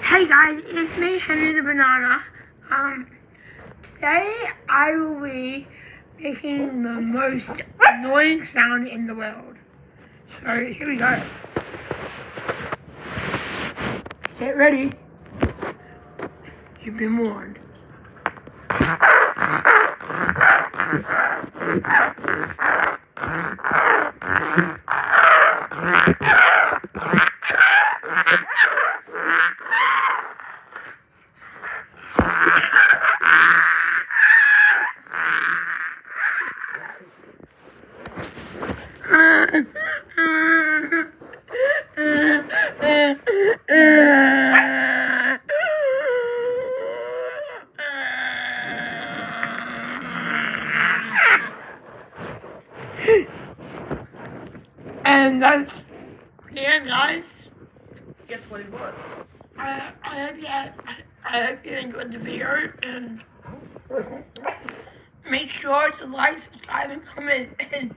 Hey guys, it's me, Henry the Banana. Today I will be making the most annoying sound in the world. So here we go. Get ready. You've been warned. And that's the end, guys. Guess what it was? I hope you enjoyed the video, and make sure to like, subscribe, and comment, and